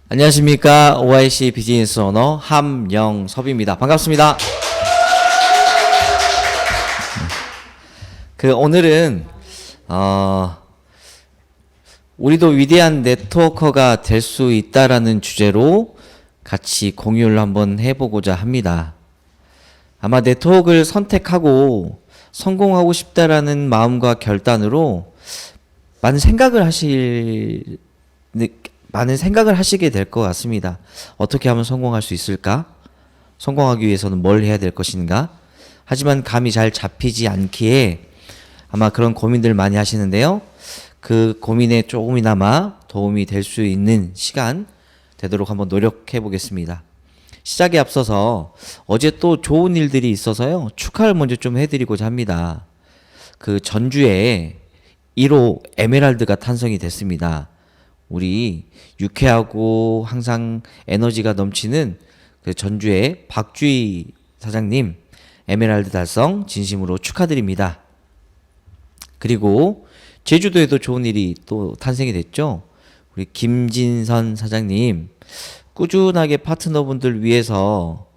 안녕하십니까. OIC 비즈니스 오너 함영섭입니다. 반갑습니다. 오늘은 우리도 위대한 네트워커가 될 수 있다라는 주제로 같이 공유를 한번 해보고자 합니다. 아마 네트워크를 선택하고 성공하고 싶다라는 마음과 결단으로 많은 생각을 하시게 될 것 같습니다. 어떻게 하면 성공할 수 있을까? 성공하기 위해서는 뭘 해야 될 것인가? 하지만 감이 잘 잡히지 않기에 아마 그런 고민들 많이 하시는데요. 그 고민에 조금이나마 도움이 될 수 있는 시간 되도록 한번 노력해 보겠습니다. 시작에 앞서서 어제 또 좋은 일들이 있어서요. 축하를 먼저 좀 해드리고자 합니다. 전주에 1호 에메랄드가 탄생이 됐습니다. 우리 유쾌하고 항상 에너지가 넘치는 전주의 박주희 사장님 에메랄드 달성 진심으로 축하드립니다. 그리고 제주도에도 좋은 일이 또 탄생이 됐죠. 우리 김진선 사장님 꾸준하게 파트너분들 위해서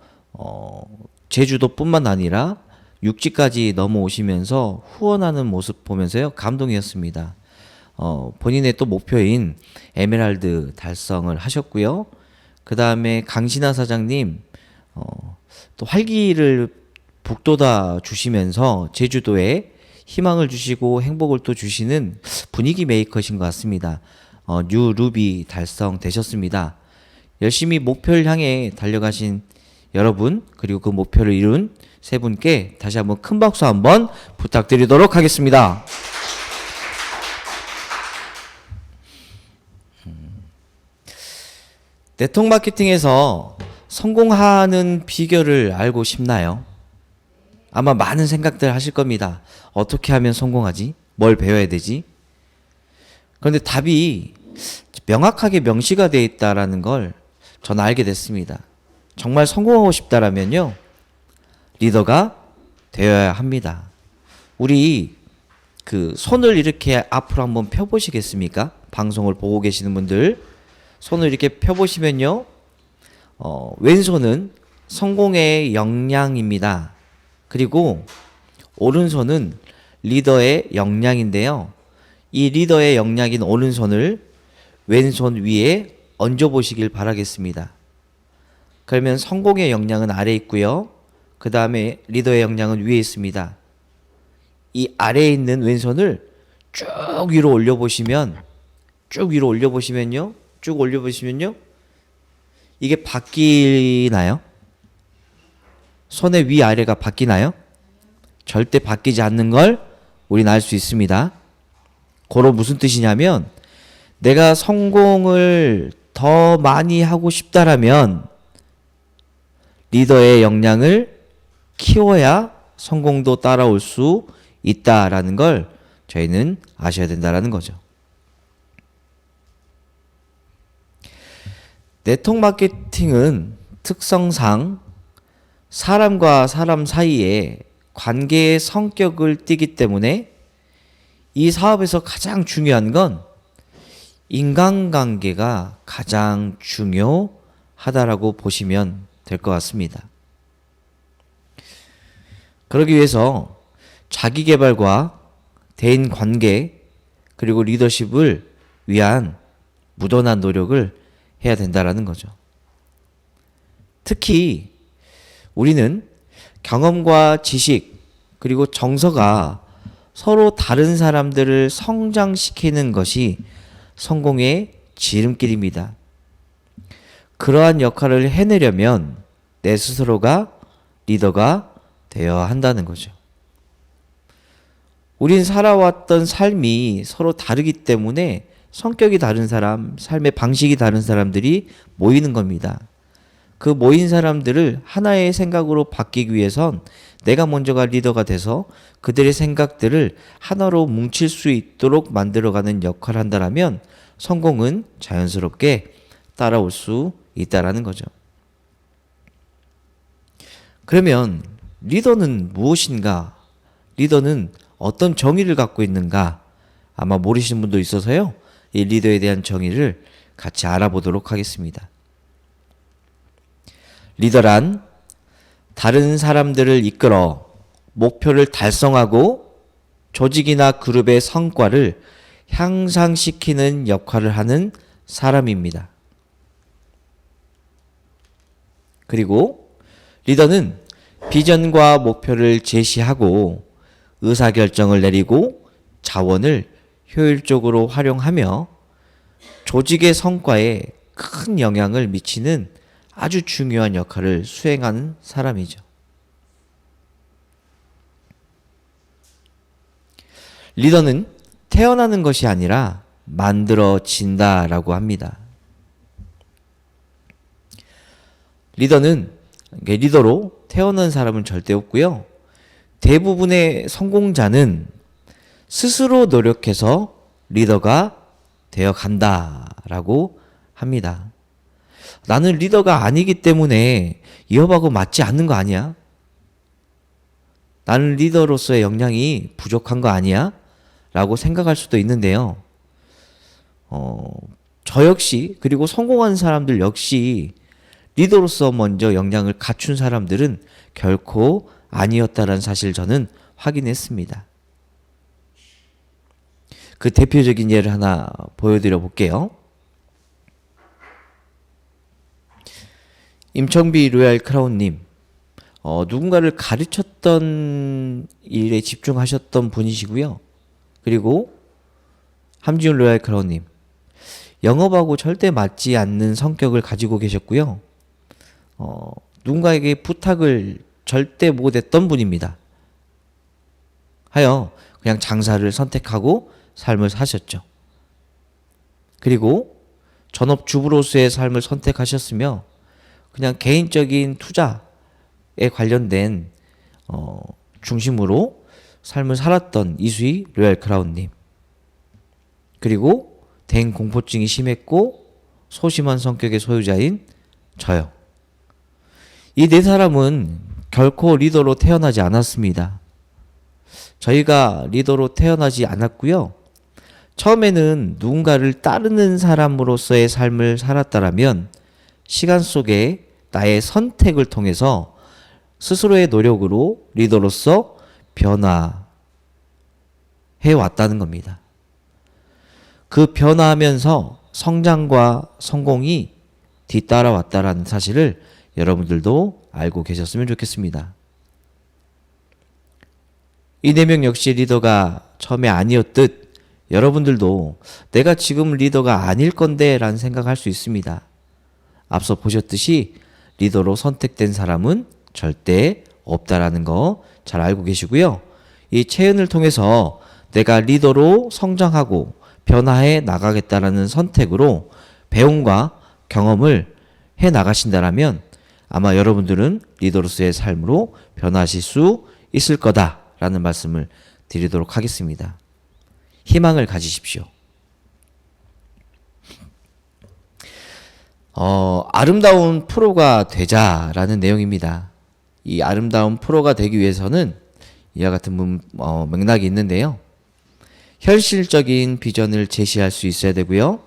제주도뿐만 아니라 육지까지 넘어오시면서 후원하는 모습 보면서요 감동이었습니다. 본인의 또 목표인 에메랄드 달성을 하셨고요. 그 다음에 강신아 사장님 또 활기를 북돋아 주시면서 제주도에 희망을 주시고 행복을 또 주시는 분위기 메이커신 것 같습니다. 뉴 루비 달성되셨습니다. 열심히 목표를 향해 달려가신 여러분 그리고 그 목표를 이룬 세 분께 다시 한번 큰 박수 한번 부탁드리도록 하겠습니다. 네트워크 마케팅에서 성공하는 비결을 알고 싶나요? 아마 많은 생각들 하실 겁니다. 어떻게 하면 성공하지? 뭘 배워야 되지? 그런데 답이 명확하게 명시가 되어 있다라는 걸 저는 알게 됐습니다. 정말 성공하고 싶다라면요. 리더가 되어야 합니다. 우리 손을 이렇게 앞으로 한번 펴보시겠습니까? 방송을 보고 계시는 분들 손을 이렇게 펴보시면요. 왼손은 성공의 역량입니다. 그리고 오른손은 리더의 역량인데요. 이 리더의 역량인 오른손을 왼손 위에 얹어보시길 바라겠습니다. 그러면 성공의 역량은 아래에 있고요. 그 다음에 리더의 역량은 위에 있습니다. 이 아래에 있는 왼손을 쭉 위로 올려보시면요. 쭉 올려보시면요. 이게 바뀌나요? 손의 위아래가 바뀌나요? 절대 바뀌지 않는 걸 우리는 알 수 있습니다. 그거 무슨 뜻이냐면 내가 성공을 더 많이 하고 싶다라면 리더의 역량을 키워야 성공도 따라올 수 있다라는 걸 저희는 아셔야 된다라는 거죠. 네트워크 마케팅은 특성상 사람과 사람 사이에 관계의 성격을 띠기 때문에 이 사업에서 가장 중요한 건 인간관계가 가장 중요하다라고 보시면 될 것 같습니다. 그러기 위해서 자기계발과 대인관계 그리고 리더십을 위한 무던한 노력을 해야 된다라는 거죠. 특히 우리는 경험과 지식 그리고 정서가 서로 다른 사람들을 성장시키는 것이 성공의 지름길입니다. 그러한 역할을 해내려면 내 스스로가 리더가 되어야 한다는 거죠. 우린 살아왔던 삶이 서로 다르기 때문에 성격이 다른 사람, 삶의 방식이 다른 사람들이 모이는 겁니다. 그 모인 사람들을 하나의 생각으로 바뀌기 위해선 내가 먼저가 리더가 돼서 그들의 생각들을 하나로 뭉칠 수 있도록 만들어가는 역할을 한다면 성공은 자연스럽게 따라올 수 있다라는 거죠. 그러면 리더는 무엇인가? 리더는 어떤 정의를 갖고 있는가? 아마 모르시는 분도 있어서요. 이 리더에 대한 정의를 같이 알아보도록 하겠습니다. 리더란 다른 사람들을 이끌어 목표를 달성하고 조직이나 그룹의 성과를 향상시키는 역할을 하는 사람입니다. 그리고 리더는 비전과 목표를 제시하고 의사결정을 내리고 자원을 효율적으로 활용하며 조직의 성과에 큰 영향을 미치는 아주 중요한 역할을 수행하는 사람이죠. 리더는 태어나는 것이 아니라 만들어진다라고 합니다. 리더로 태어난 사람은 절대 없고요. 대부분의 성공자는 스스로 노력해서 리더가 되어 간다라고 합니다. 나는 리더가 아니기 때문에 이업하고 맞지 않는 거 아니야? 나는 리더로서의 역량이 부족한 거 아니야? 라고 생각할 수도 있는데요. 저 역시, 그리고 성공한 사람들 역시 리더로서 먼저 역량을 갖춘 사람들은 결코 아니었다라는 사실을 저는 확인했습니다. 그 대표적인 예를 하나 보여드려 볼게요. 임청비 로얄 크라운님, 누군가를 가르쳤던 일에 집중하셨던 분이시고요. 그리고 함지훈 로얄 크라운님, 영업하고 절대 맞지 않는 성격을 가지고 계셨고요. 누군가에게 부탁을 절대 못했던 분입니다. 하여 그냥 장사를 선택하고 삶을 사셨죠. 그리고 전업주부로서의 삶을 선택하셨으며 그냥 개인적인 투자에 관련된 중심으로 삶을 살았던 이수희 로얄 크라운님, 그리고 대인 공포증이 심했고 소심한 성격의 소유자인 저요. 이 네 사람은 결코 리더로 태어나지 않았습니다. 저희가 리더로 태어나지 않았고요. 처음에는 누군가를 따르는 사람으로서의 삶을 살았다라면 시간 속에 나의 선택을 통해서 스스로의 노력으로 리더로서 변화해 왔다는 겁니다. 그 변화하면서 성장과 성공이 뒤따라왔다라는 사실을 여러분들도 알고 계셨으면 좋겠습니다. 이 네 명 역시 리더가 처음에 아니었듯 여러분들도 내가 지금 리더가 아닐 건데 라는 생각할 수 있습니다. 앞서 보셨듯이 리더로 선택된 사람은 절대 없다라는 거 잘 알고 계시고요. 이 체험을 통해서 내가 리더로 성장하고 변화해 나가겠다라는 선택으로 배움과 경험을 해 나가신다라면 아마 여러분들은 리더로서의 삶으로 변화하실 수 있을 거다라는 말씀을 드리도록 하겠습니다. 희망을 가지십시오. 아름다운 프로가 되자라는 내용입니다. 이 아름다운 프로가 되기 위해서는 이와 같은 맥락이 있는데요. 현실적인 비전을 제시할 수 있어야 되고요.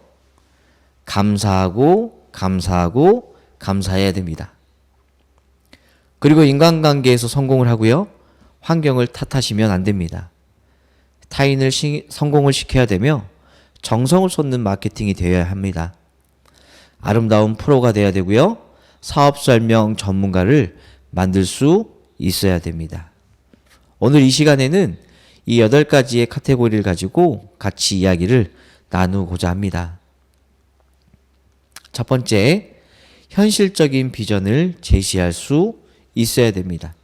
감사하고 감사해야 됩니다. 그리고 인간관계에서 성공을 하고요. 환경을 탓하시면 안 됩니다. 타인을 성공을 시켜야 되며 정성을 쏟는 마케팅이 되어야 합니다. 아름다운 프로가 되어야 되고요. 사업 설명 전문가를 만들 수 있어야 됩니다. 오늘 이 시간에는 이 8가지의 카테고리를 가지고 같이 이야기를 나누고자 합니다. 첫 번째, 현실적인 비전을 제시할 수 있어야 됩니다.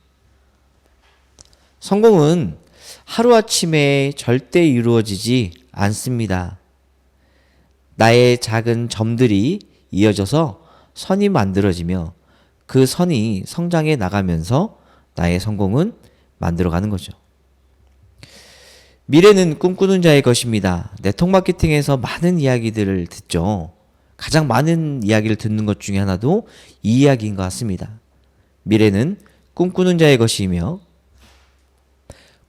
성공은 하루아침에 절대 이루어지지 않습니다. 나의 작은 점들이 이어져서 선이 만들어지며 그 선이 성장해 나가면서 나의 성공은 만들어가는 거죠. 미래는 꿈꾸는 자의 것입니다. 네트워크 마케팅에서 많은 이야기들을 듣죠. 가장 많은 이야기를 듣는 것 중에 하나도 이 이야기인 것 같습니다. 미래는 꿈꾸는 자의 것이며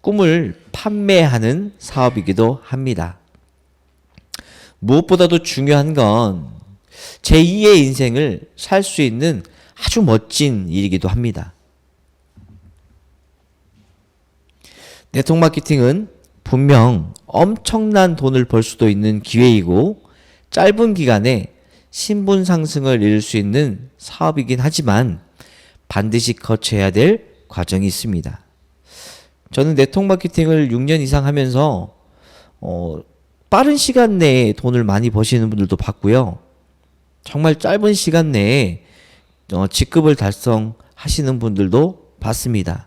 꿈을 판매하는 사업이기도 합니다. 무엇보다도 중요한 건 제2의 인생을 살 수 있는 아주 멋진 일이기도 합니다. 네트워크 마케팅은 분명 엄청난 돈을 벌 수도 있는 기회이고 짧은 기간에 신분 상승을 이룰 수 있는 사업이긴 하지만 반드시 거쳐야 될 과정이 있습니다. 저는 네트워크 마케팅을 6년 이상 하면서 빠른 시간 내에 돈을 많이 버시는 분들도 봤고요. 정말 짧은 시간 내에 직급을 달성하시는 분들도 봤습니다.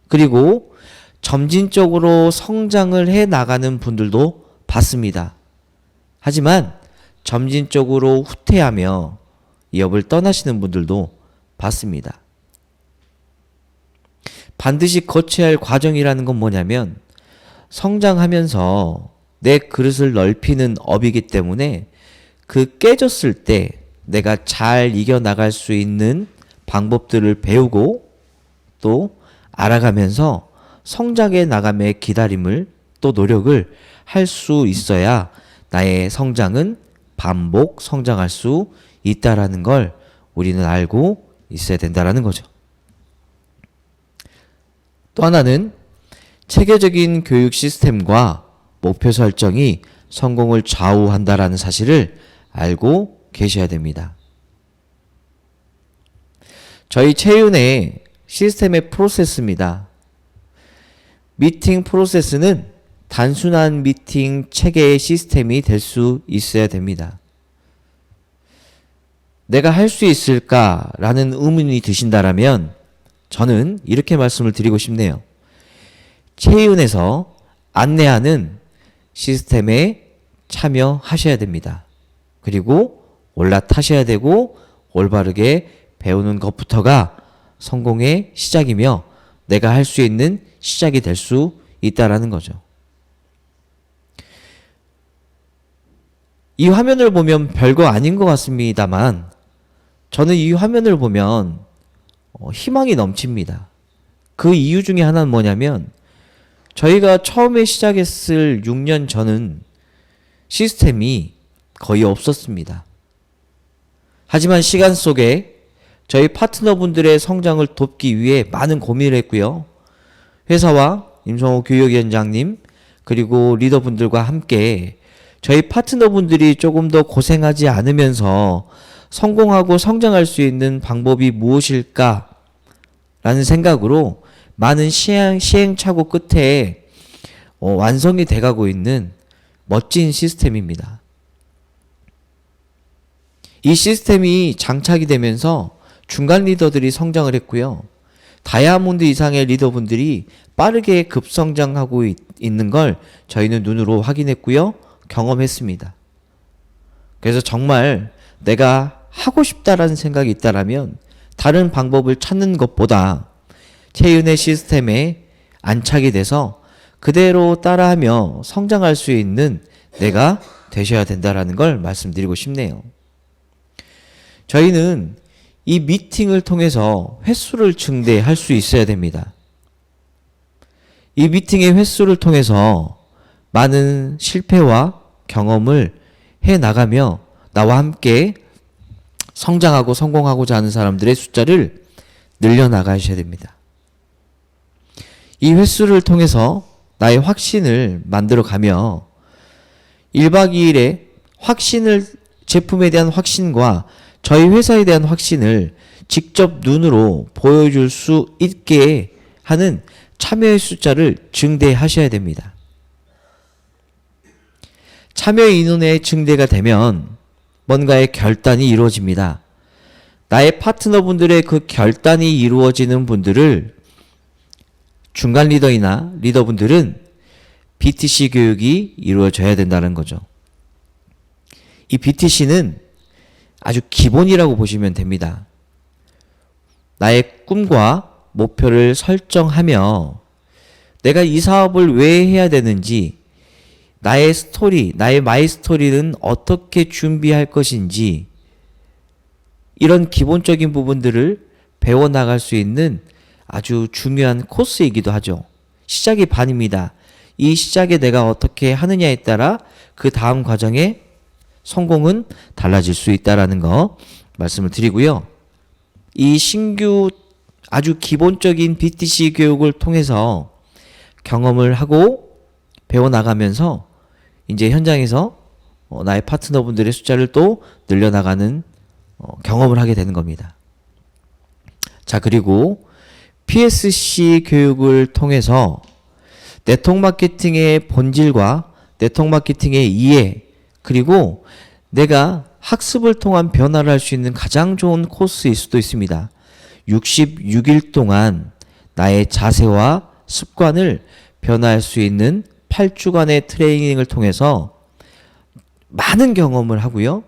그리고 점진적으로 성장을 해 나가는 분들도 봤습니다. 하지만 점진적으로 후퇴하며 이 업을 떠나시는 분들도 봤습니다. 반드시 거쳐야 할 과정이라는 건 뭐냐면 성장하면서 내 그릇을 넓히는 업이기 때문에 그 깨졌을 때 내가 잘 이겨나갈 수 있는 방법들을 배우고 또 알아가면서 성장해 나감의 기다림을 또 노력을 할 수 있어야 나의 성장은 반복 성장할 수 있다라는 걸 우리는 알고 있어야 된다라는 거죠. 또 하나는 체계적인 교육 시스템과 목표 설정이 성공을 좌우한다라는 사실을 알고 계셔야 됩니다. 저희 채윤의 시스템의 프로세스입니다. 미팅 프로세스는 단순한 미팅 체계의 시스템이 될 수 있어야 됩니다. 내가 할 수 있을까라는 의문이 드신다라면 저는 이렇게 말씀을 드리고 싶네요. 채윤에서 안내하는 시스템에 참여하셔야 됩니다. 그리고 올라타셔야 되고 올바르게 배우는 것부터가 성공의 시작이며 내가 할 수 있는 시작이 될 수 있다라는 거죠. 이 화면을 보면 별거 아닌 것 같습니다만 저는 이 화면을 보면 희망이 넘칩니다. 그 이유 중에 하나는 뭐냐면 저희가 처음에 시작했을 6년 전은 시스템이 거의 없었습니다. 하지만 시간 속에 저희 파트너분들의 성장을 돕기 위해 많은 고민을 했고요. 회사와 임성호 교육위원장님 그리고 리더분들과 함께 저희 파트너분들이 조금 더 고생하지 않으면서 성공하고 성장할 수 있는 방법이 무엇일까? 라는 생각으로 많은 시행착오 끝에 완성이 돼가고 있는 멋진 시스템입니다. 이 시스템이 장착이 되면서 중간 리더들이 성장을 했고요. 다이아몬드 이상의 리더분들이 빠르게 급성장하고 있는 걸 저희는 눈으로 확인했고요. 경험했습니다. 그래서 정말 내가 하고 싶다라는 생각이 있다라면 다른 방법을 찾는 것보다 채윤의 시스템에 안착이 돼서 그대로 따라하며 성장할 수 있는 내가 되셔야 된다라는 걸 말씀드리고 싶네요. 저희는 이 미팅을 통해서 횟수를 증대할 수 있어야 됩니다. 이 미팅의 횟수를 통해서 많은 실패와 경험을 해 나가며 나와 함께 성장하고 성공하고자 하는 사람들의 숫자를 늘려나가셔야 됩니다. 이 횟수를 통해서 나의 확신을 만들어가며 1박 2일에 제품에 대한 확신과 저희 회사에 대한 확신을 직접 눈으로 보여줄 수 있게 하는 참여의 숫자를 증대하셔야 됩니다. 참여 인원의 증대가 되면 뭔가의 결단이 이루어집니다. 나의 파트너분들의 그 결단이 이루어지는 분들을 중간 리더이나 리더분들은 BTC 교육이 이루어져야 된다는 거죠. 이 BTC는 아주 기본이라고 보시면 됩니다. 나의 꿈과 목표를 설정하며 내가 이 사업을 왜 해야 되는지 나의 스토리, 나의 마이 스토리는 어떻게 준비할 것인지 이런 기본적인 부분들을 배워나갈 수 있는 아주 중요한 코스이기도 하죠. 시작이 반입니다. 이 시작에 내가 어떻게 하느냐에 따라 그 다음 과정에 성공은 달라질 수 있다라는 거 말씀을 드리고요. 이 신규 아주 기본적인 BTC 교육을 통해서 경험을 하고 배워나가면서 이제 현장에서 나의 파트너분들의 숫자를 또 늘려나가는 경험을 하게 되는 겁니다. 자, 그리고 PSC 교육을 통해서 네트워크 마케팅의 본질과 네트워크 마케팅의 이해, 그리고 내가 학습을 통한 변화를 할 수 있는 가장 좋은 코스일 수도 있습니다. 66일 동안 나의 자세와 습관을 변화할 수 있는 8주간의 트레이닝을 통해서 많은 경험을 하고요.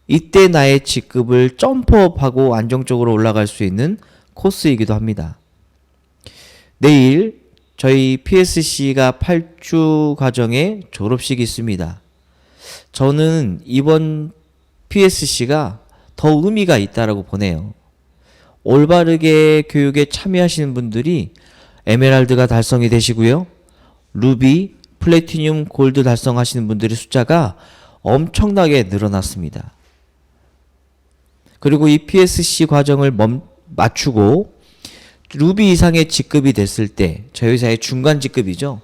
이때 나의 직급을 점프업하고 안정적으로 올라갈 수 있는 코스이기도 합니다. 내일 저희 PSC가 8주 과정의 졸업식이 있습니다. 저는 이번 PSC가 더 의미가 있다라고 보네요. 올바르게 교육에 참여하시는 분들이 에메랄드가 달성이 되시고요. 루비, 플래티늄, 골드 달성하시는 분들의 숫자가 엄청나게 늘어났습니다. 그리고 이 PSC 과정을 맞추고 루비 이상의 직급이 됐을 때, 저희 회사의 중간 직급이죠.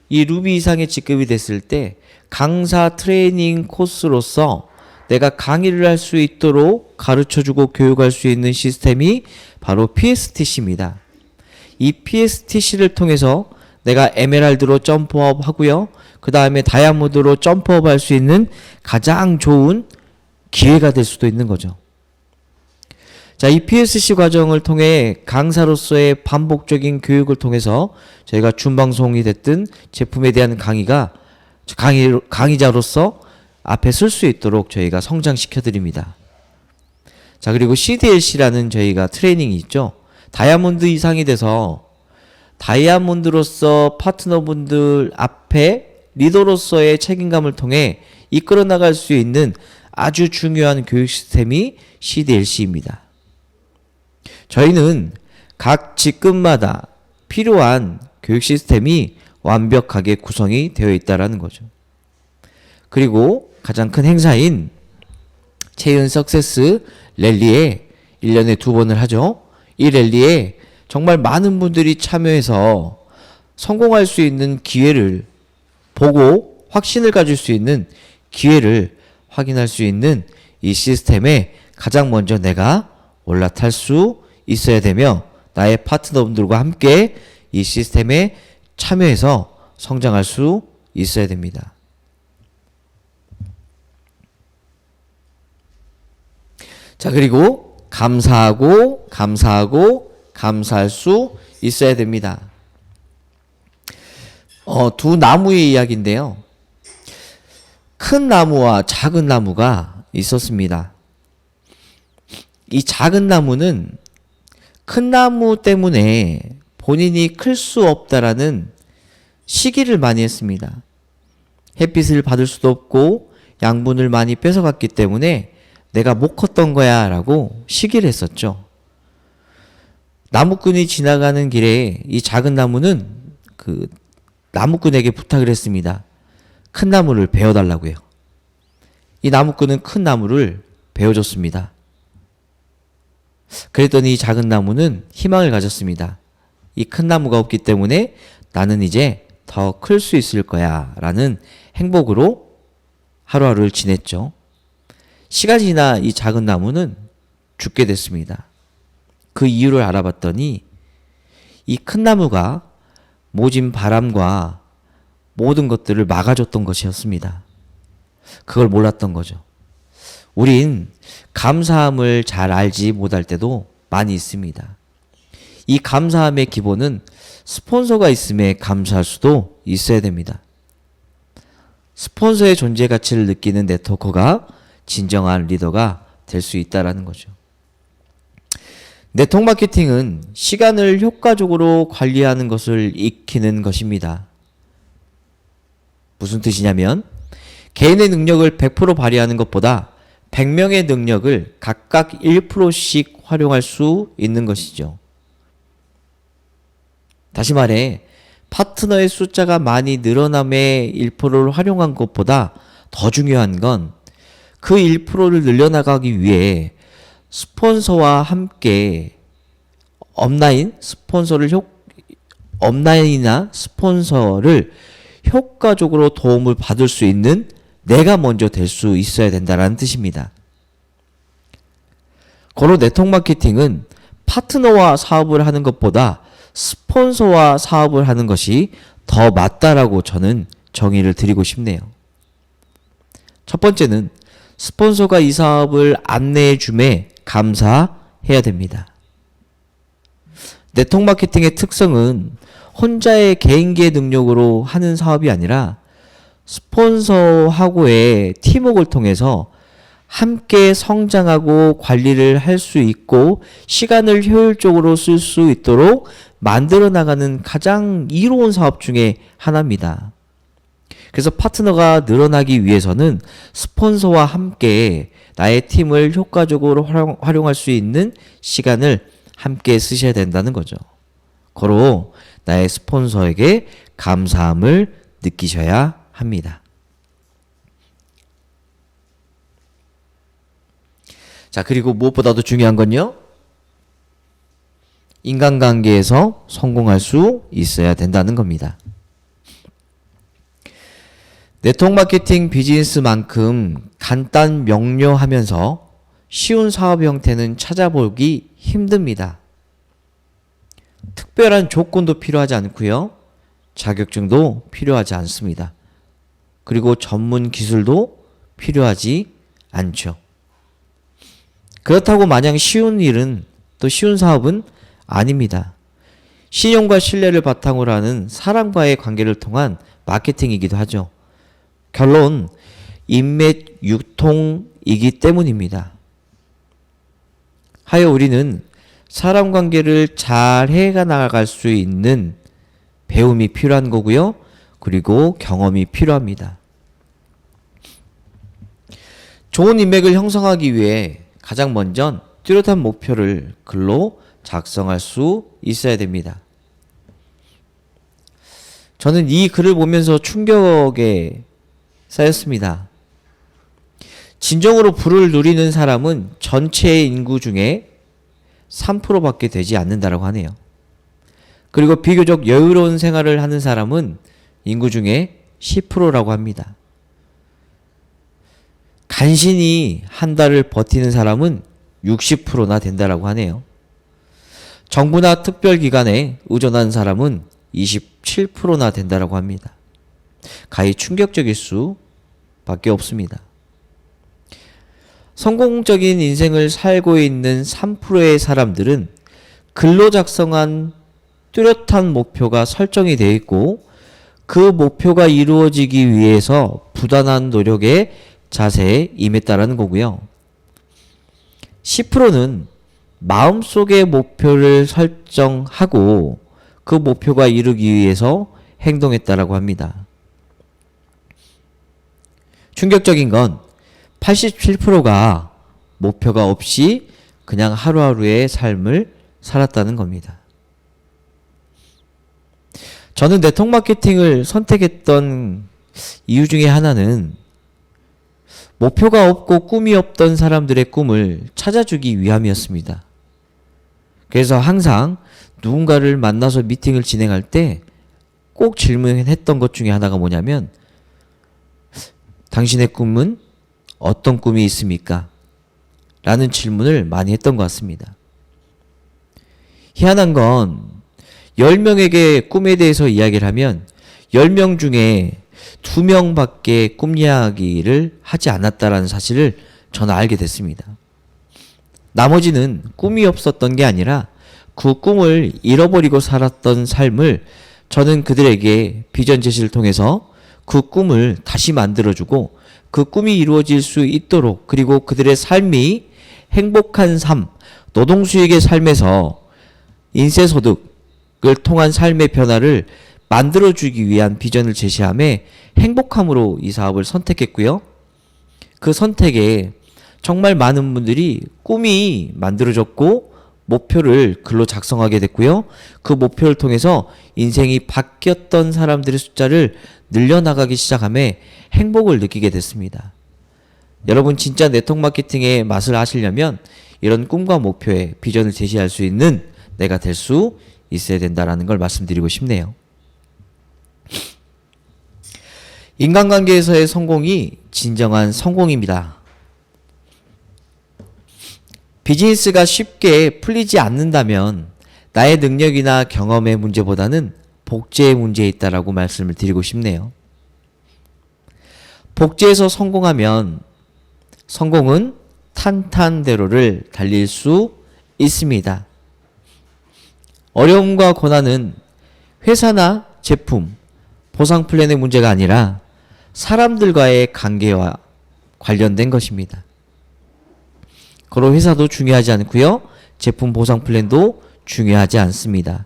이 루비 이상의 직급이 됐을 때 강사 트레이닝 코스로서 내가 강의를 할 수 있도록 가르쳐주고 교육할 수 있는 시스템이 바로 PSTC입니다. 이 PSTC를 통해서 내가 에메랄드로 점프업 하고요. 그 다음에 다이아몬드로 점프업 할 수 있는 가장 좋은 기회가 될 수도 있는 거죠. 자, 이 PSC 과정을 통해 강사로서의 반복적인 교육을 통해서 저희가 준방송이 됐든 제품에 대한 강의자로서 앞에 설 수 있도록 저희가 성장시켜 드립니다. 자, 그리고 CDLC라는 저희가 트레이닝이 있죠. 다이아몬드 이상이 돼서 다이아몬드로서 파트너분들 앞에 리더로서의 책임감을 통해 이끌어 나갈 수 있는 아주 중요한 교육 시스템이 CDLC입니다. 저희는 각 직급마다 필요한 교육 시스템이 완벽하게 구성이 되어 있다는 거죠. 그리고 가장 큰 행사인 채윤 석세스 랠리에 1년에 2번을 하죠. 이 랠리에 정말 많은 분들이 참여해서 성공할 수 있는 기회를 보고 확신을 가질 수 있는 기회를 확인할 수 있는 이 시스템에 가장 먼저 내가 올라탈 수 있어야 되며 나의 파트너분들과 함께 이 시스템에 참여해서 성장할 수 있어야 됩니다. 자, 그리고 감사하고 감사할 수 있어야 됩니다. 두 나무의 이야기인데요. 큰 나무와 작은 나무가 있었습니다. 이 작은 나무는 큰 나무 때문에 본인이 클 수 없다라는 시기를 많이 했습니다. 햇빛을 받을 수도 없고 양분을 많이 뺏어갔기 때문에 내가 못 컸던 거야 라고 시기를 했었죠. 나무꾼이 지나가는 길에 이 작은 나무는 그 나무꾼에게 부탁을 했습니다. 큰 나무를 베어달라고요. 이 나무꾼은 큰 나무를 베어줬습니다. 그랬더니 이 작은 나무는 희망을 가졌습니다. 이 큰 나무가 없기 때문에 나는 이제 더 클 수 있을 거야 라는 행복으로 하루하루를 지냈죠. 시간이 지나 이 작은 나무는 죽게 됐습니다. 그 이유를 알아봤더니 이 큰 나무가 모진 바람과 모든 것들을 막아줬던 것이었습니다. 그걸 몰랐던 거죠. 우린 감사함을 잘 알지 못할 때도 많이 있습니다. 이 감사함의 기본은 스폰서가 있음에 감사할 수도 있어야 됩니다. 스폰서의 존재 가치를 느끼는 네트워커가 진정한 리더가 될 수 있다는 거죠. 네트워크 마케팅은 시간을 효과적으로 관리하는 것을 익히는 것입니다. 무슨 뜻이냐면 개인의 능력을 100% 발휘하는 것보다 100명의 능력을 각각 1%씩 활용할 수 있는 것이죠. 다시 말해 파트너의 숫자가 많이 늘어남에 1%를 활용한 것보다 더 중요한 건 그 1%를 늘려나가기 위해 스폰서와 함께 업라인이나 스폰서를 효과적으로 도움을 받을 수 있는 내가 먼저 될 수 있어야 된다는 뜻입니다. 고로 네트워크 마케팅은 파트너와 사업을 하는 것보다 스폰서와 사업을 하는 것이 더 맞다라고 저는 정의를 드리고 싶네요. 첫 번째는 스폰서가 이 사업을 안내해 줌에 감사해야 됩니다. 네트워크 마케팅의 특성은 혼자의 개인기의 능력으로 하는 사업이 아니라 스폰서하고의 팀워크를 통해서 함께 성장하고 관리를 할 수 있고 시간을 효율적으로 쓸 수 있도록 만들어 나가는 가장 이로운 사업 중에 하나입니다. 그래서 파트너가 늘어나기 위해서는 스폰서와 함께 나의 팀을 효과적으로 활용할 수 있는 시간을 함께 쓰셔야 된다는 거죠. 고로 나의 스폰서에게 감사함을 느끼셔야 합니다. 자, 그리고 무엇보다도 중요한 건요. 인간관계에서 성공할 수 있어야 된다는 겁니다. 네트워크 마케팅 비즈니스만큼 간단 명료하면서 쉬운 사업 형태는 찾아보기 힘듭니다. 특별한 조건도 필요하지 않고요. 자격증도 필요하지 않습니다. 그리고 전문 기술도 필요하지 않죠. 그렇다고 마냥 쉬운 일은 또 쉬운 사업은 아닙니다. 신용과 신뢰를 바탕으로 하는 사람과의 관계를 통한 마케팅이기도 하죠. 결론, 인맥 유통이기 때문입니다. 하여 우리는 사람 관계를 잘 해가 나갈 수 있는 배움이 필요한 거고요. 그리고 경험이 필요합니다. 좋은 인맥을 형성하기 위해 가장 먼저 뚜렷한 목표를 글로 작성할 수 있어야 됩니다. 저는 이 글을 보면서 충격에 쌓였습니다. 진정으로 부를 누리는 사람은 전체 인구 중에 3%밖에 되지 않는다라고 하네요. 그리고 비교적 여유로운 생활을 하는 사람은 인구 중에 10%라고 합니다. 간신히 한 달을 버티는 사람은 60%나 된다라고 하네요. 정부나 특별기관에 의존한 사람은 27%나 된다라고 합니다. 가히 충격적일 수밖에 없습니다. 성공적인 인생을 살고 있는 3%의 사람들은 글로 작성한 뚜렷한 목표가 설정이 되어 있고 그 목표가 이루어지기 위해서 부단한 노력에 자세에 임했다라는 거고요. 10%는 마음속의 목표를 설정하고 그 목표가 이루기 위해서 행동했다라고 합니다. 충격적인 건 87%가 목표가 없이 그냥 하루하루의 삶을 살았다는 겁니다. 저는 네트워크 마케팅을 선택했던 이유 중에 하나는 목표가 없고 꿈이 없던 사람들의 꿈을 찾아주기 위함이었습니다. 그래서 항상 누군가를 만나서 미팅을 진행할 때 꼭 질문했던 것 중에 하나가 뭐냐면 당신의 꿈은 어떤 꿈이 있습니까? 라는 질문을 많이 했던 것 같습니다. 희한한 건 10명에게 꿈에 대해서 이야기를 하면 10명 중에 2명밖에 꿈 이야기를 하지 않았다라는 사실을 저는 알게 됐습니다. 나머지는 꿈이 없었던 게 아니라 그 꿈을 잃어버리고 살았던 삶을 저는 그들에게 비전 제시를 통해서 그 꿈을 다시 만들어주고 그 꿈이 이루어질 수 있도록 그리고 그들의 삶이 행복한 삶, 노동수익의 삶에서 인세소득을 통한 삶의 변화를 만들어주기 위한 비전을 제시함에 행복함으로 이 사업을 선택했고요. 그 선택에 정말 많은 분들이 꿈이 만들어졌고 목표를 글로 작성하게 됐고요. 그 목표를 통해서 인생이 바뀌었던 사람들의 숫자를 늘려나가기 시작함에 행복을 느끼게 됐습니다. 여러분 진짜 네트워크 마케팅의 맛을 아시려면 이런 꿈과 목표에 비전을 제시할 수 있는 내가 될 수 있어야 된다라는 걸 말씀드리고 싶네요. 인간관계에서의 성공이 진정한 성공입니다. 비즈니스가 쉽게 풀리지 않는다면 나의 능력이나 경험의 문제보다는 복제의 문제에 있다라고 말씀을 드리고 싶네요. 복제에서 성공하면 성공은 탄탄대로를 달릴 수 있습니다. 어려움과 고난은 회사나 제품, 보상 플랜의 문제가 아니라 사람들과의 관계와 관련된 것입니다. 그리고 회사도 중요하지 않고요. 제품 보상 플랜도 중요하지 않습니다.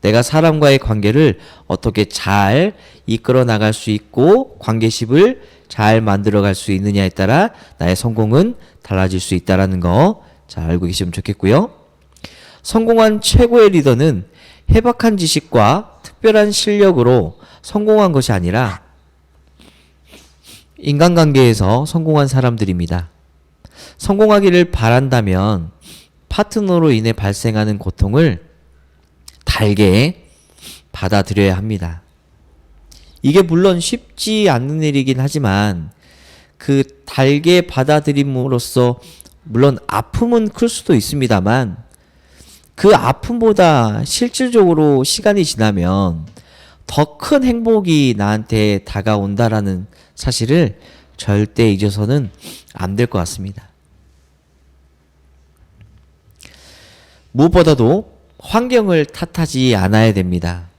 내가 사람과의 관계를 어떻게 잘 이끌어 나갈 수 있고 관계십을 잘 만들어 갈 수 있느냐에 따라 나의 성공은 달라질 수 있다는 거 잘 알고 계시면 좋겠고요. 성공한 최고의 리더는 해박한 지식과 특별한 실력으로 성공한 것이 아니라 인간관계에서 성공한 사람들입니다. 성공하기를 바란다면 파트너로 인해 발생하는 고통을 달게 받아들여야 합니다. 이게 물론 쉽지 않는 일이긴 하지만 그 달게 받아들임으로써 물론 아픔은 클 수도 있습니다만 그 아픔보다 실질적으로 시간이 지나면 더 큰 행복이 나한테 다가온다라는 사실을 절대 잊어서는 안 될 것 같습니다. 무엇보다도 환경을 탓하지 않아야 됩니다.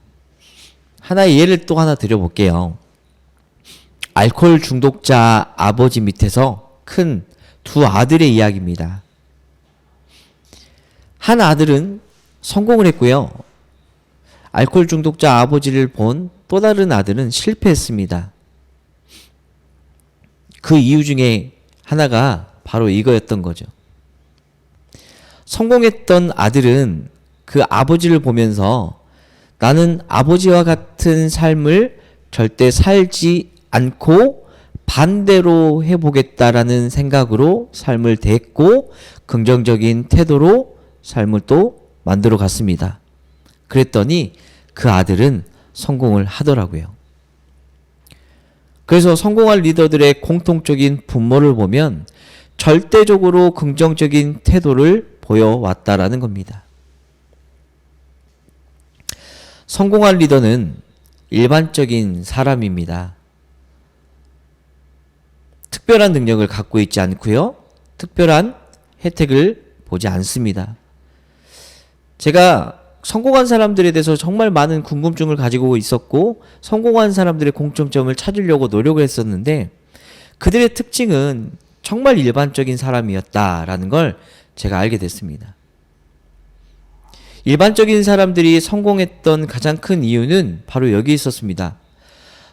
하나의 예를 또 하나 드려볼게요. 알코올 중독자 아버지 밑에서 큰 두 아들의 이야기입니다. 한 아들은 성공을 했고요. 알코올 중독자 아버지를 본 또 다른 아들은 실패했습니다. 그 이유 중에 하나가 바로 이거였던 거죠. 성공했던 아들은 그 아버지를 보면서 나는 아버지와 같은 삶을 절대 살지 않고 반대로 해보겠다라는 생각으로 삶을 대했고 긍정적인 태도로 삶을 또 만들어 갔습니다. 그랬더니 그 아들은 성공을 하더라고요. 그래서 성공한 리더들의 공통적인 분모를 보면 절대적으로 긍정적인 태도를 보여왔다라는 겁니다. 성공한 리더는 일반적인 사람입니다. 특별한 능력을 갖고 있지 않고요. 특별한 혜택을 보지 않습니다. 제가 성공한 사람들에 대해서 정말 많은 궁금증을 가지고 있었고 성공한 사람들의 공통점을 찾으려고 노력을 했었는데 그들의 특징은 정말 일반적인 사람이었다라는 걸 제가 알게 됐습니다. 일반적인 사람들이 성공했던 가장 큰 이유는 바로 여기 있었습니다.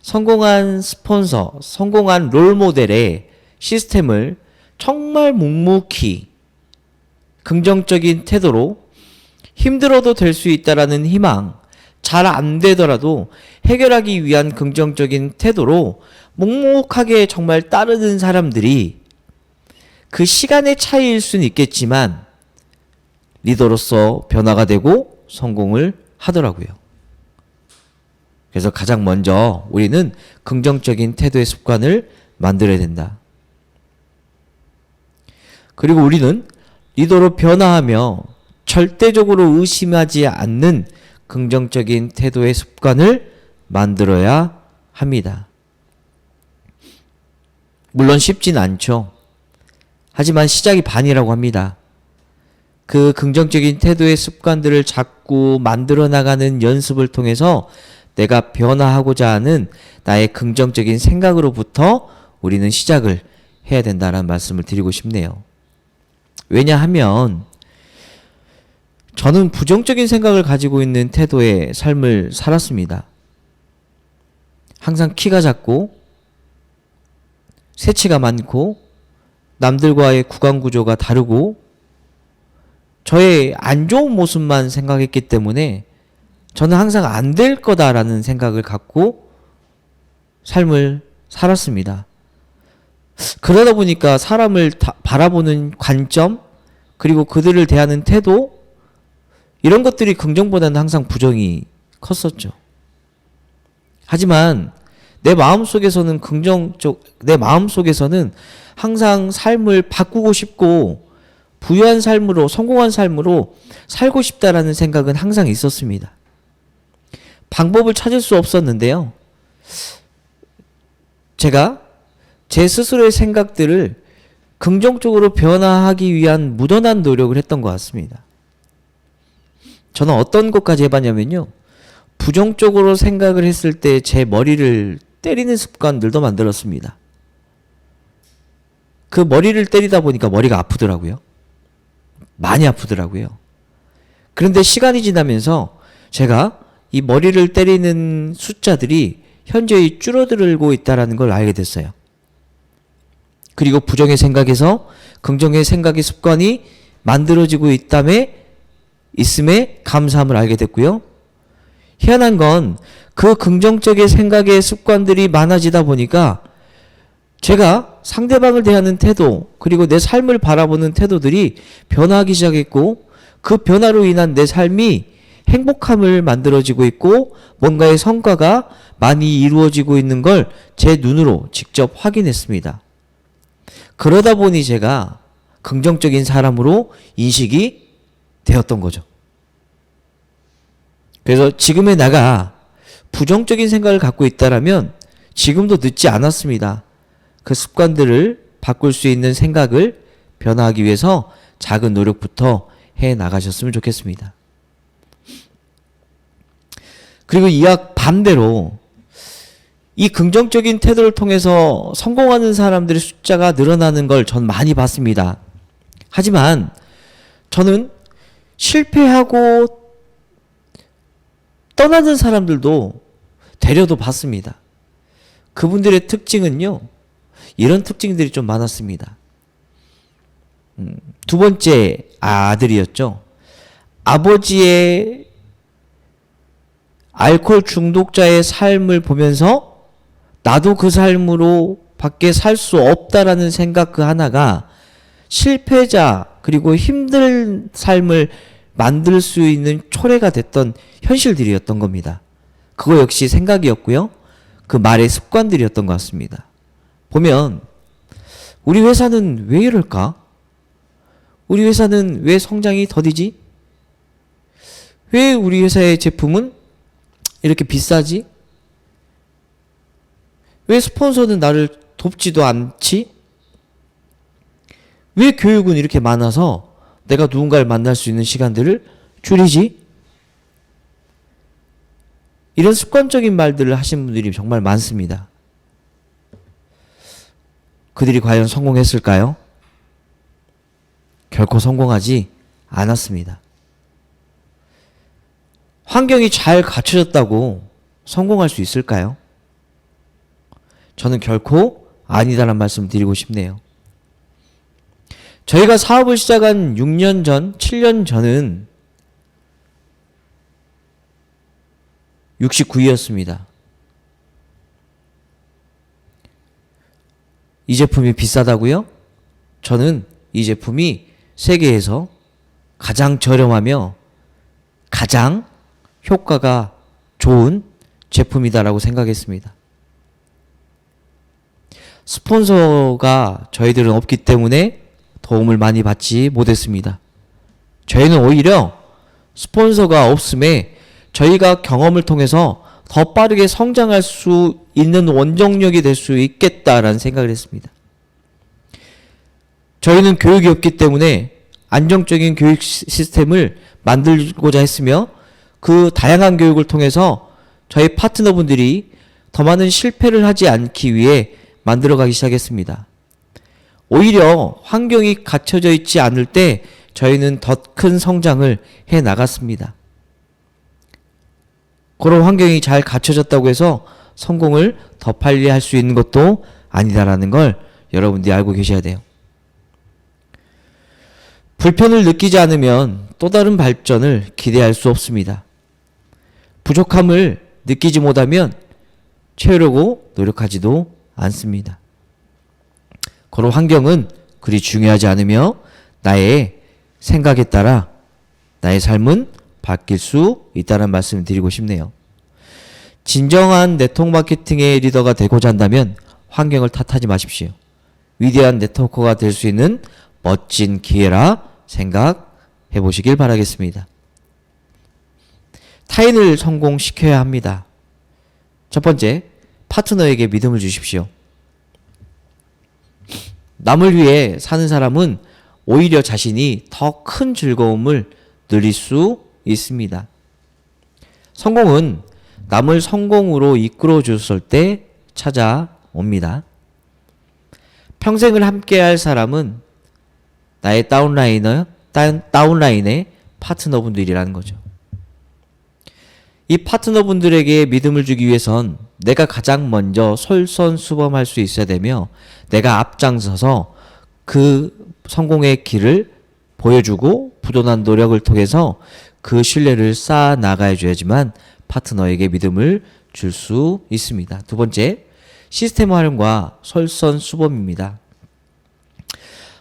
성공한 스폰서, 성공한 롤모델의 시스템을 정말 묵묵히 긍정적인 태도로 힘들어도 될 수 있다라는 희망, 잘 안 되더라도 해결하기 위한 긍정적인 태도로 묵묵하게 정말 따르는 사람들이 그 시간의 차이일 수는 있겠지만 리더로서 변화가 되고 성공을 하더라고요. 그래서 가장 먼저 우리는 긍정적인 태도의 습관을 만들어야 된다. 그리고 우리는 리더로 변화하며 절대적으로 의심하지 않는 긍정적인 태도의 습관을 만들어야 합니다. 물론 쉽진 않죠. 하지만 시작이 반이라고 합니다. 그 긍정적인 태도의 습관들을 자꾸 만들어 나가는 연습을 통해서 내가 변화하고자 하는 나의 긍정적인 생각으로부터 우리는 시작을 해야 된다는 말씀을 드리고 싶네요. 왜냐하면 저는 부정적인 생각을 가지고 있는 태도의 삶을 살았습니다. 항상 키가 작고 새치가 많고 남들과의 구강 구조가 다르고 저의 안 좋은 모습만 생각했기 때문에 저는 항상 안 될 거다라는 생각을 갖고 삶을 살았습니다. 그러다 보니까 사람을 바라보는 관점, 그리고 그들을 대하는 태도, 이런 것들이 긍정보다는 항상 부정이 컸었죠. 하지만 내 마음속에서는 내 마음속에서는 항상 삶을 바꾸고 싶고 부유한 삶으로, 성공한 삶으로 살고 싶다라는 생각은 항상 있었습니다. 방법을 찾을 수 없었는데요. 제가 제 스스로의 생각들을 긍정적으로 변화하기 위한 무던한 노력을 했던 것 같습니다. 저는 어떤 것까지 해봤냐면요. 부정적으로 생각을 했을 때 제 머리를 때리는 습관들도 만들었습니다. 그 머리를 때리다 보니까 머리가 아프더라고요. 많이 아프더라고요. 그런데 시간이 지나면서 제가 이 머리를 때리는 숫자들이 현저히 줄어들고 있다는 걸 알게 됐어요. 그리고 부정의 생각에서 긍정의 생각의 습관이 만들어지고 있음에 감사함을 알게 됐고요. 희한한 건 그 긍정적인 생각의 습관들이 많아지다 보니까 제가 상대방을 대하는 태도, 그리고 내 삶을 바라보는 태도들이 변화하기 시작했고, 그 변화로 인한 내 삶이 행복함을 만들어지고 있고 뭔가의 성과가 많이 이루어지고 있는 걸 제 눈으로 직접 확인했습니다. 그러다 보니 제가 긍정적인 사람으로 인식이 되었던 거죠. 그래서 지금의 나가 부정적인 생각을 갖고 있다라면 지금도 늦지 않았습니다. 그 습관들을 바꿀 수 있는 생각을 변화하기 위해서 작은 노력부터 해 나가셨으면 좋겠습니다. 그리고 이와 반대로 이 긍정적인 태도를 통해서 성공하는 사람들의 숫자가 늘어나는 걸 전 많이 봤습니다. 하지만 저는 실패하고 떠나는 사람들도 데려도 봤습니다. 그분들의 특징은요, 이런 특징들이 좀 많았습니다. 두 번째 아들이었죠. 아버지의 알코올 중독자의 삶을 보면서 나도 그 삶으로 밖에 살 수 없다라는 생각 그 하나가 실패자 그리고 힘든 삶을 만들 수 있는 초래가 됐던 현실들이었던 겁니다. 그거 역시 생각이었고요. 그 말의 습관들이었던 것 같습니다. 보면 우리 회사는 왜 이럴까? 우리 회사는 왜 성장이 더디지? 왜 우리 회사의 제품은 이렇게 비싸지? 왜 스폰서는 나를 돕지도 않지? 왜 교육은 이렇게 많아서 내가 누군가를 만날 수 있는 시간들을 줄이지? 이런 습관적인 말들을 하신 분들이 정말 많습니다. 그들이 과연 성공했을까요? 결코 성공하지 않았습니다. 환경이 잘 갖춰졌다고 성공할 수 있을까요? 저는 결코 아니다라는 말씀을 드리고 싶네요. 저희가 사업을 시작한 6년 전, 7년 전은 69위였습니다. 이 제품이 비싸다고요? 저는 이 제품이 세계에서 가장 저렴하며 가장 효과가 좋은 제품이다라고 생각했습니다. 스폰서가 저희들은 없기 때문에 도움을 많이 받지 못했습니다. 저희는 오히려 스폰서가 없음에 저희가 경험을 통해서 더 빠르게 성장할 수 있는 원동력이 될 수 있겠다라는 생각을 했습니다. 저희는 교육이 없기 때문에 안정적인 교육 시스템을 만들고자 했으며 그 다양한 교육을 통해서 저희 파트너분들이 더 많은 실패를 하지 않기 위해 만들어가기 시작했습니다. 오히려 환경이 갖춰져 있지 않을 때 저희는 더 큰 성장을 해 나갔습니다. 그런 환경이 잘 갖춰졌다고 해서 성공을 더 빨리 할 수 있는 것도 아니다라는 걸 여러분들이 알고 계셔야 돼요. 불편을 느끼지 않으면 또 다른 발전을 기대할 수 없습니다. 부족함을 느끼지 못하면 채우려고 노력하지도 않습니다. 그런 환경은 그리 중요하지 않으며 나의 생각에 따라 나의 삶은 바뀔 수 있다는 말씀을 드리고 싶네요. 진정한 네트워크 마케팅의 리더가 되고자 한다면 환경을 탓하지 마십시오. 위대한 네트워커가 될 수 있는 멋진 기회라 생각해 보시길 바라겠습니다. 타인을 성공시켜야 합니다. 첫 번째, 파트너에게 믿음을 주십시오. 남을 위해 사는 사람은 오히려 자신이 더 큰 즐거움을 누릴 수 있습니다. 성공은 남을 성공으로 이끌어 줬을 때 찾아옵니다. 평생을 함께할 사람은 나의 다운라인의 파트너분들이라는 거죠. 이 파트너분들에게 믿음을 주기 위해선 내가 가장 먼저 솔선수범할 수 있어야 되며 내가 앞장서서 그 성공의 길을 보여주고 부단한 노력을 통해서 그 신뢰를 쌓아 나가야 줘야지만 파트너에게 믿음을 줄 수 있습니다. 두 번째, 시스템 활용과 솔선수범입니다.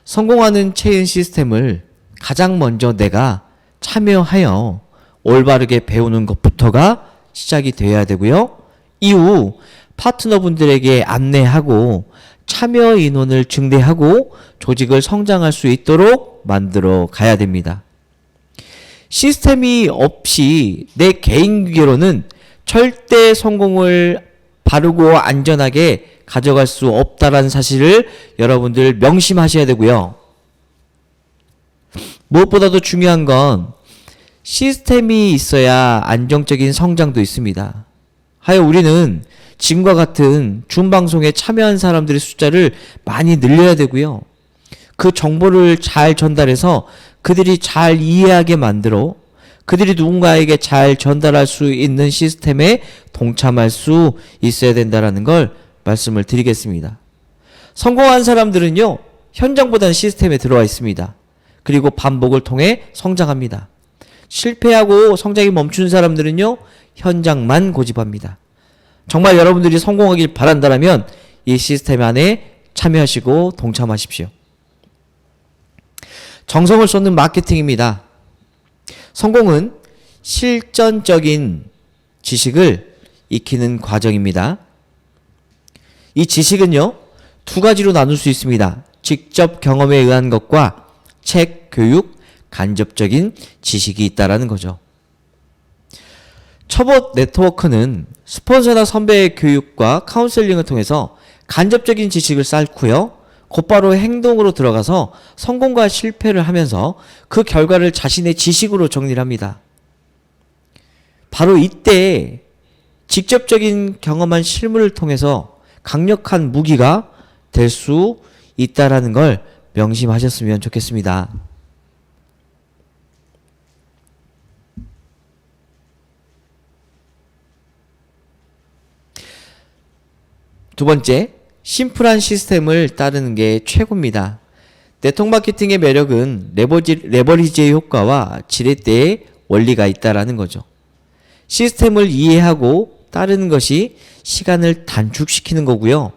성공하는 체인 시스템을 가장 먼저 내가 참여하여 올바르게 배우는 것부터가 시작이 되어야 되고요. 이후 파트너분들에게 안내하고 참여 인원을 증대하고 조직을 성장할 수 있도록 만들어 가야 됩니다. 시스템이 없이 내 개인 기계로는 절대 성공을 바르고 안전하게 가져갈 수 없다는 사실을 여러분들 명심하셔야 되고요. 무엇보다도 중요한 건 시스템이 있어야 안정적인 성장도 있습니다. 하여 우리는 지금과 같은 줌방송에 참여한 사람들의 숫자를 많이 늘려야 되고요. 그 정보를 잘 전달해서 그들이 잘 이해하게 만들어 그들이 누군가에게 잘 전달할 수 있는 시스템에 동참할 수 있어야 된다는 걸 말씀을 드리겠습니다. 성공한 사람들은요, 현장보다는 시스템에 들어와 있습니다. 그리고 반복을 통해 성장합니다. 실패하고 성장이 멈춘 사람들은요, 현장만 고집합니다. 정말 여러분들이 성공하길 바란다면 이 시스템 안에 참여하시고 동참하십시오. 정성을 쏟는 마케팅입니다. 성공은 실전적인 지식을 익히는 과정입니다. 이 지식은요, 두 가지로 나눌 수 있습니다. 직접 경험에 의한 것과 책, 교육, 간접적인 지식이 있다라는 거죠. 첩업 네트워크는 스폰서나 선배의 교육과 카운셀링을 통해서 간접적인 지식을 쌓고요. 곧바로 행동으로 들어가서 성공과 실패를 하면서 그 결과를 자신의 지식으로 정리를 합니다. 바로 이때 직접적인 경험한 실물을 통해서 강력한 무기가 될 수 있다라는 걸 명심하셨으면 좋겠습니다. 두 번째, 심플한 시스템을 따르는 게 최고입니다. 네트워크 마케팅의 매력은 레버리지의 효과와 지렛대의 원리가 있다라는 거죠. 시스템을 이해하고 따르는 것이 시간을 단축시키는 거고요.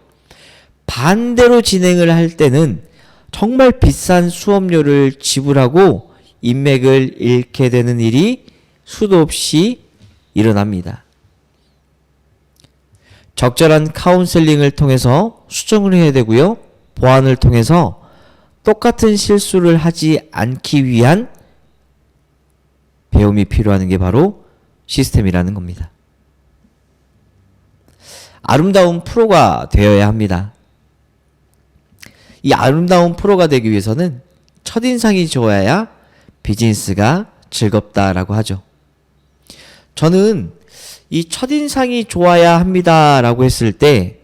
반대로 진행을 할 때는 정말 비싼 수업료를 지불하고 인맥을 잃게 되는 일이 수도 없이 일어납니다. 적절한 카운셀링을 통해서 수정을 해야 되고요. 보완을 통해서 똑같은 실수를 하지 않기 위한 배움이 필요한 게 바로 시스템이라는 겁니다. 아름다운 프로가 되어야 합니다. 이 아름다운 프로가 되기 위해서는 첫인상이 좋아야 비즈니스가 즐겁다라고 하죠. 저는 이 첫인상이 좋아야 합니다라고 했을 때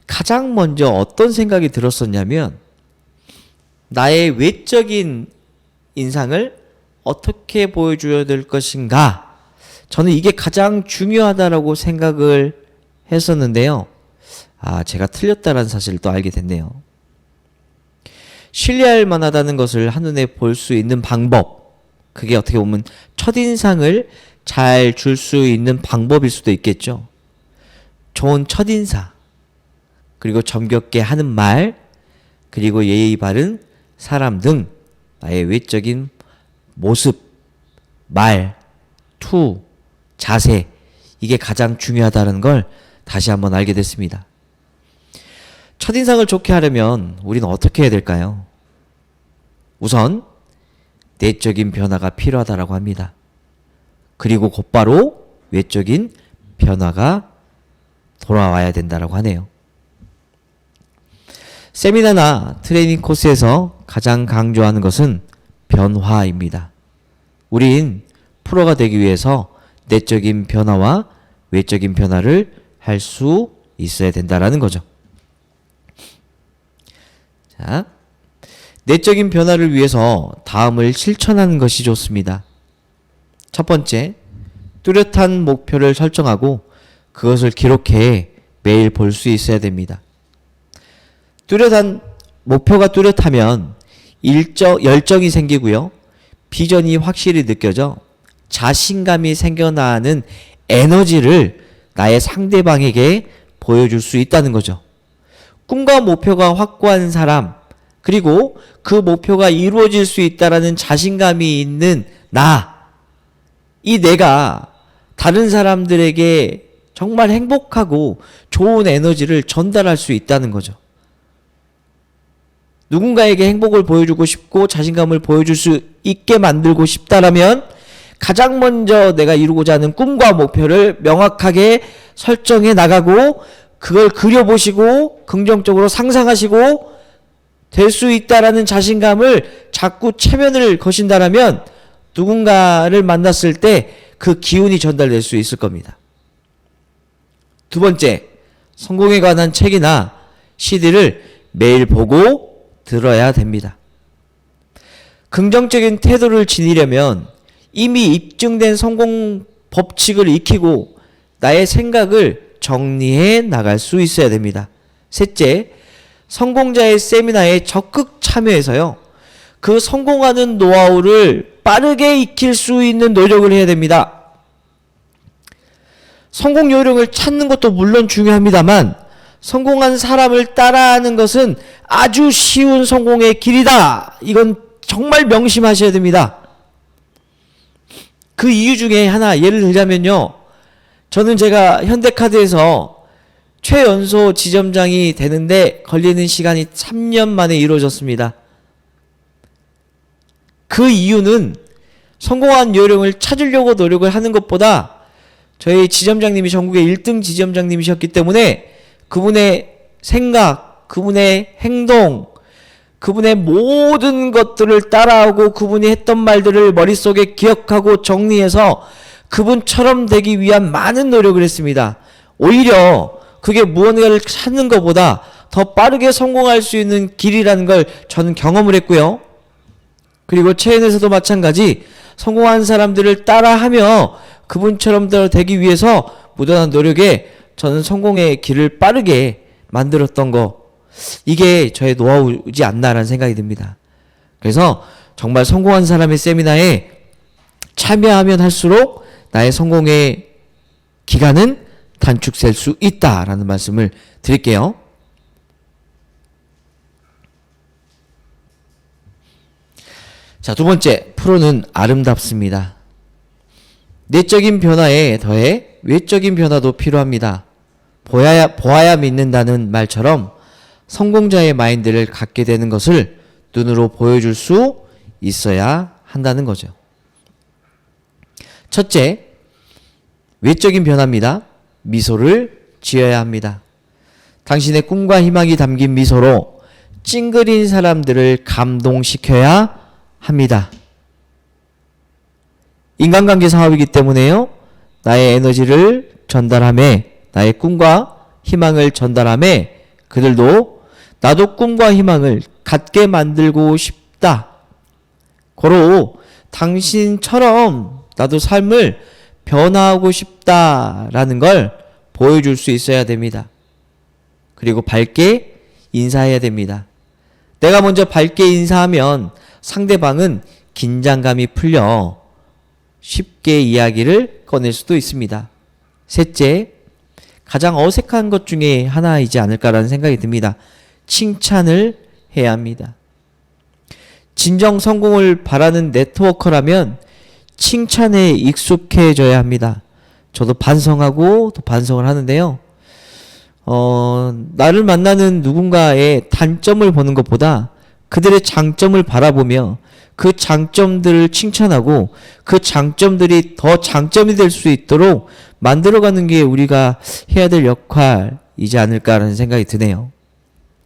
가장 먼저 어떤 생각이 들었었냐면 나의 외적인 인상을 어떻게 보여줘야 될 것인가, 저는 이게 가장 중요하다라고 생각을 했었는데요. 제가 틀렸다는 사실을 또 알게 됐네요. 신뢰할 만하다는 것을 한눈에 볼 수 있는 방법, 그게 어떻게 보면 첫인상을 잘 줄 수 있는 방법일 수도 있겠죠. 좋은 첫인상, 그리고 정겹게 하는 말, 그리고 예의 바른 사람 등 나의 외적인 모습, 말, 투, 자세, 이게 가장 중요하다는 걸 다시 한번 알게 됐습니다. 첫인상을 좋게 하려면 우리는 어떻게 해야 될까요? 우선 내적인 변화가 필요하다라고 합니다. 그리고 곧바로 외적인 변화가 돌아와야 된다라고 하네요. 세미나나 트레이닝 코스에서 가장 강조하는 것은 변화입니다. 우린 프로가 되기 위해서 내적인 변화와 외적인 변화를 할 수 있어야 된다라는 거죠. 자, 내적인 변화를 위해서 다음을 실천하는 것이 좋습니다. 첫 번째, 뚜렷한 목표를 설정하고 그것을 기록해 매일 볼 수 있어야 됩니다. 목표가 뚜렷하면 열정이 생기고요. 비전이 확실히 느껴져 자신감이 생겨나는 에너지를 나의 상대방에게 보여줄 수 있다는 거죠. 꿈과 목표가 확고한 사람, 그리고 그 목표가 이루어질 수 있다라는 자신감이 있는 이 내가 다른 사람들에게 정말 행복하고 좋은 에너지를 전달할 수 있다는 거죠. 누군가에게 행복을 보여주고 싶고 자신감을 보여줄 수 있게 만들고 싶다라면 가장 먼저 내가 이루고자 하는 꿈과 목표를 명확하게 설정해 나가고 그걸 그려보시고 긍정적으로 상상하시고 될 수 있다라는 자신감을 자꾸 체면을 거신다라면 누군가를 만났을 때 그 기운이 전달될 수 있을 겁니다. 두 번째, 성공에 관한 책이나 CD를 매일 보고 들어야 됩니다. 긍정적인 태도를 지니려면 이미 입증된 성공 법칙을 익히고 나의 생각을 정리해 나갈 수 있어야 됩니다. 셋째, 성공자의 세미나에 적극 참여해서요. 그 성공하는 노하우를 빠르게 익힐 수 있는 노력을 해야 됩니다. 성공 요령을 찾는 것도 물론 중요합니다만 성공한 사람을 따라하는 것은 아주 쉬운 성공의 길이다. 이건 정말 명심하셔야 됩니다. 그 이유 중에 하나 예를 들자면요. 저는 제가 현대카드에서 최연소 지점장이 되는데 걸리는 시간이 3년 만에 이루어졌습니다. 그 이유는 성공한 요령을 찾으려고 노력을 하는 것보다 저희 지점장님이 전국의 1등 지점장님이셨기 때문에 그분의 생각, 그분의 행동, 그분의 모든 것들을 따라하고 그분이 했던 말들을 머릿속에 기억하고 정리해서 그분처럼 되기 위한 많은 노력을 했습니다. 오히려 그게 무언가를 찾는 것보다 더 빠르게 성공할 수 있는 길이라는 걸 저는 경험을 했고요. 그리고 체연에서도 마찬가지 성공한 사람들을 따라하며 그분처럼 되기 위해서 무던한 노력에 저는 성공의 길을 빠르게 만들었던 거, 이게 저의 노하우지 않나라는 생각이 듭니다. 그래서 정말 성공한 사람의 세미나에 참여하면 할수록 나의 성공의 기간은 단축될 수 있다라는 말씀을 드릴게요. 자, 두 번째, 프로는 아름답습니다. 내적인 변화에 더해 외적인 변화도 필요합니다. 보아야 믿는다는 말처럼 성공자의 마인드를 갖게 되는 것을 눈으로 보여줄 수 있어야 한다는 거죠. 첫째, 외적인 변화입니다. 미소를 지어야 합니다. 당신의 꿈과 희망이 담긴 미소로 찡그린 사람들을 감동시켜야 합니다. 인간관계 사업이기 때문에요. 나의 에너지를 전달함에, 나의 꿈과 희망을 전달함에 그들도 나도 꿈과 희망을 갖게 만들고 싶다. 고로 당신처럼 나도 삶을 변화하고 싶다라는 걸 보여줄 수 있어야 됩니다. 그리고 밝게 인사해야 됩니다. 내가 먼저 밝게 인사하면 상대방은 긴장감이 풀려 쉽게 이야기를 꺼낼 수도 있습니다. 셋째, 가장 어색한 것 중에 하나이지 않을까라는 생각이 듭니다. 칭찬을 해야 합니다. 진정 성공을 바라는 네트워커라면 칭찬에 익숙해져야 합니다. 저도 반성하고 또 반성을 하는데요. 나를 만나는 누군가의 단점을 보는 것보다 그들의 장점을 바라보며 그 장점들을 칭찬하고 그 장점들이 더 장점이 될 수 있도록 만들어가는 게 우리가 해야 될 역할이지 않을까라는 생각이 드네요.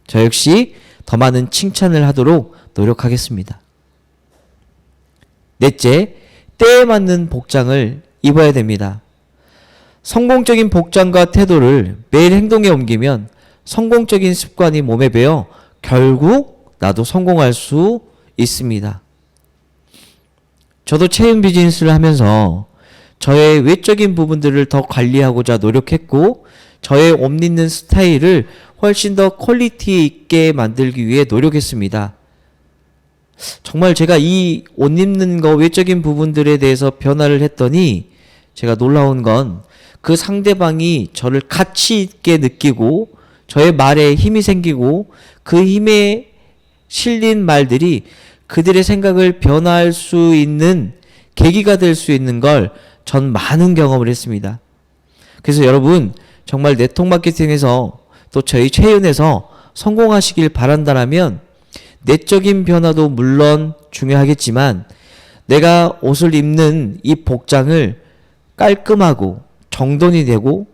저 역시 더 많은 칭찬을 하도록 노력하겠습니다. 넷째, 때에 맞는 복장을 입어야 됩니다. 성공적인 복장과 태도를 매일 행동에 옮기면 성공적인 습관이 몸에 배어 결국 나도 성공할 수 있습니다. 저도 체험 비즈니스를 하면서 저의 외적인 부분들을 더 관리하고자 노력했고 저의 옷 입는 스타일을 훨씬 더 퀄리티 있게 만들기 위해 노력했습니다. 정말 제가 이 옷 입는 거 외적인 부분들에 대해서 변화를 했더니 제가 놀라운 건 그 상대방이 저를 가치 있게 느끼고 저의 말에 힘이 생기고 그 힘에 실린 말들이 그들의 생각을 변화할 수 있는 계기가 될 수 있는 걸 전 많은 경험을 했습니다. 그래서 여러분 정말 네트워크 마케팅에서 또 저희 최연에서 성공하시길 바란다라면 내적인 변화도 물론 중요하겠지만 내가 옷을 입는 이 복장을 깔끔하고 정돈이 되고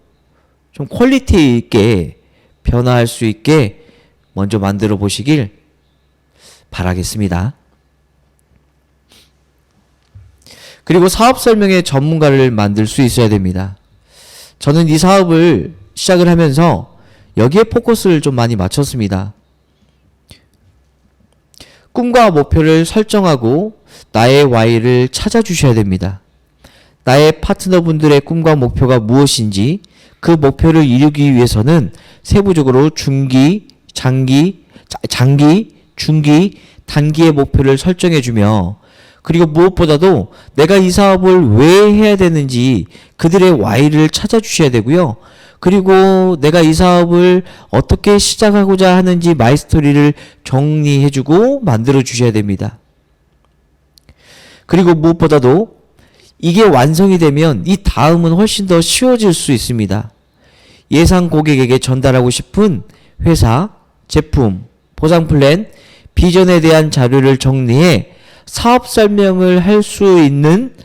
좀 퀄리티 있게 변화할 수 있게 먼저 만들어 보시길 바라겠습니다. 그리고 사업 설명의 전문가를 만들 수 있어야 됩니다. 저는 이 사업을 시작을 하면서 여기에 포커스를 좀 많이 맞췄습니다. 꿈과 목표를 설정하고 나의 Y를 찾아주셔야 됩니다. 나의 파트너분들의 꿈과 목표가 무엇인지 그 목표를 이루기 위해서는 세부적으로 중기, 장기, 중기, 단기의 목표를 설정해주며 그리고 무엇보다도 내가 이 사업을 왜 해야 되는지 그들의 Y를 찾아주셔야 되고요. 그리고 내가 이 사업을 어떻게 시작하고자 하는지 마이스토리를 정리해주고 만들어주셔야 됩니다. 그리고 무엇보다도 이게 완성이 되면 이 다음은 훨씬 더 쉬워질 수 있습니다. 예상 고객에게 전달하고 싶은 회사, 제품, 보상 플랜, 비전에 대한 자료를 정리해 사업 설명을 할 수 있는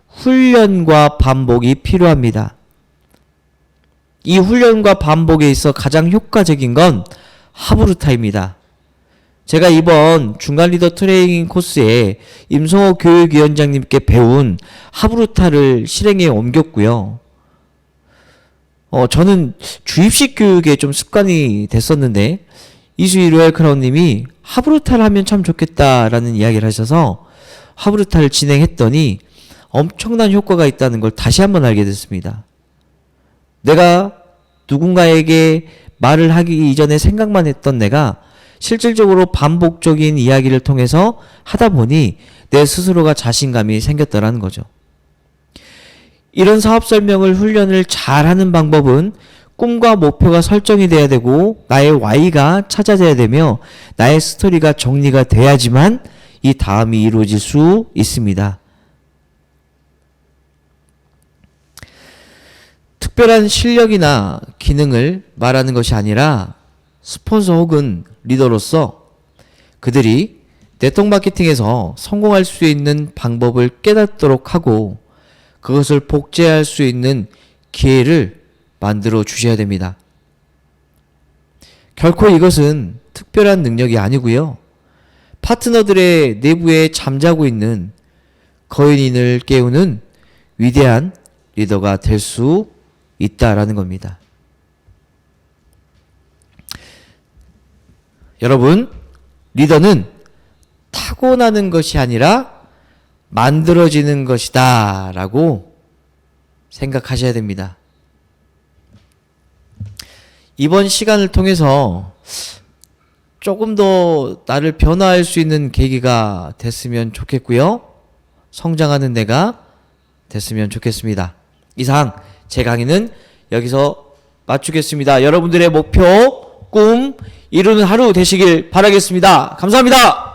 훈련과 반복이 필요합니다. 이 훈련과 반복에 있어 가장 효과적인 건 하브루타입니다. 제가 이번 중간 리더 트레이닝 코스에 임성호 교육위원장님께 배운 하브루타를 실행에 옮겼고요. 저는 주입식 교육에 좀 습관이 됐었는데 이수희 로얄 크라운님이 하브루타를 하면 참 좋겠다라는 이야기를 하셔서 하브루타를 진행했더니 엄청난 효과가 있다는 걸 다시 한번 알게 됐습니다. 내가 누군가에게 말을 하기 이전에 생각만 했던 내가 실질적으로 반복적인 이야기를 통해서 하다 보니 내 스스로가 자신감이 생겼더라는 거죠. 이런 사업 설명을 훈련을 잘하는 방법은 꿈과 목표가 설정이 돼야 되고 나의 Y가 찾아져야 되며 나의 스토리가 정리가 돼야지만 이 다음이 이루어질 수 있습니다. 특별한 실력이나 기능을 말하는 것이 아니라 스폰서 혹은 리더로서 그들이 네트워크 마케팅에서 성공할 수 있는 방법을 깨닫도록 하고 그것을 복제할 수 있는 기회를 만들어 주셔야 됩니다. 결코 이것은 특별한 능력이 아니고요. 파트너들의 내부에 잠자고 있는 거인인을 깨우는 위대한 리더가 될 수 있다라는 겁니다. 여러분, 리더는 타고나는 것이 아니라 만들어지는 것이다 라고 생각하셔야 됩니다. 이번 시간을 통해서 조금 더 나를 변화할 수 있는 계기가 됐으면 좋겠고요. 성장하는 내가 됐으면 좋겠습니다. 이상 제 강의는 여기서 마치겠습니다. 여러분들의 목표, 꿈 이루는 하루 되시길 바라겠습니다. 감사합니다.